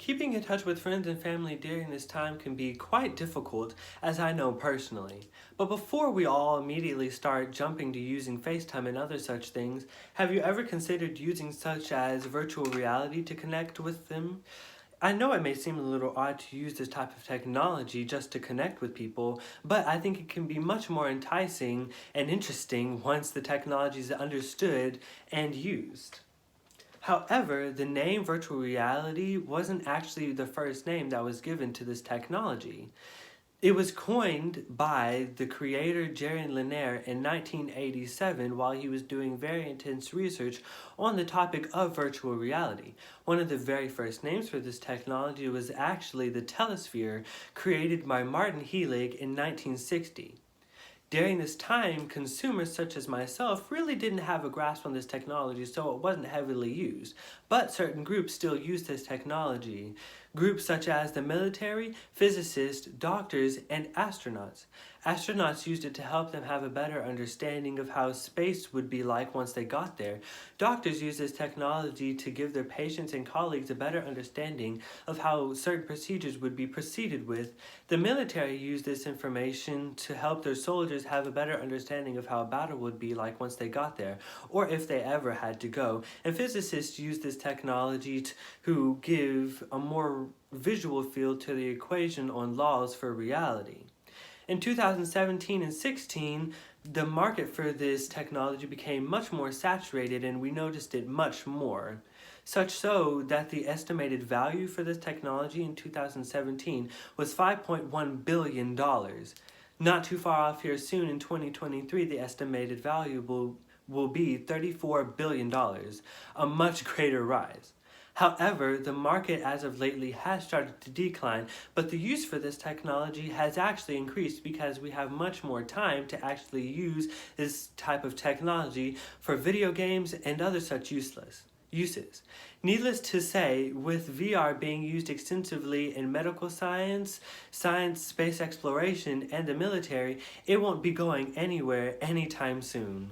Keeping in touch with friends and family during this time can be quite difficult, as I know personally. But before we all immediately start jumping to using FaceTime and other such things, have you ever considered using such as virtual reality to connect with them? I know it may seem a little odd to use this type of technology just to connect with people, but I think it can be much more enticing and interesting once the technology is understood and used. However, the name virtual reality wasn't actually the first name that was given to this technology. It was coined by the creator Jaron Lanier in 1987 while he was doing very intense research on the topic of virtual reality. One of the very first names for this technology was actually the telesphere, created by Martin Helig in 1960. During this time, consumers such as myself really didn't have a grasp on this technology, so it wasn't heavily used. But certain groups still use this technology. Groups such as the military, physicists, doctors, and astronauts. Astronauts used it to help them have a better understanding of how space would be like once they got there. Doctors use this technology to give their patients and colleagues a better understanding of how certain procedures would be proceeded with. The military used this information to help their soldiers have a better understanding of how a battle would be like once they got there, or if they ever had to go. And physicists use this technology to give a more visual feel to the equation on laws for reality. In 2017 and 16, the market for this technology became much more saturated and we noticed it much more. Such so that the estimated value for this technology in 2017 was $5.1 billion. Not too far off here soon in 2023, the estimated value will be $34 billion, a much greater rise. However, the market as of lately has started to decline, but the use for this technology has actually increased because we have much more time to actually use this type of technology for video games and other such uses. Needless to say, with VR being used extensively in medical science, space exploration, and the military, it won't be going anywhere anytime soon.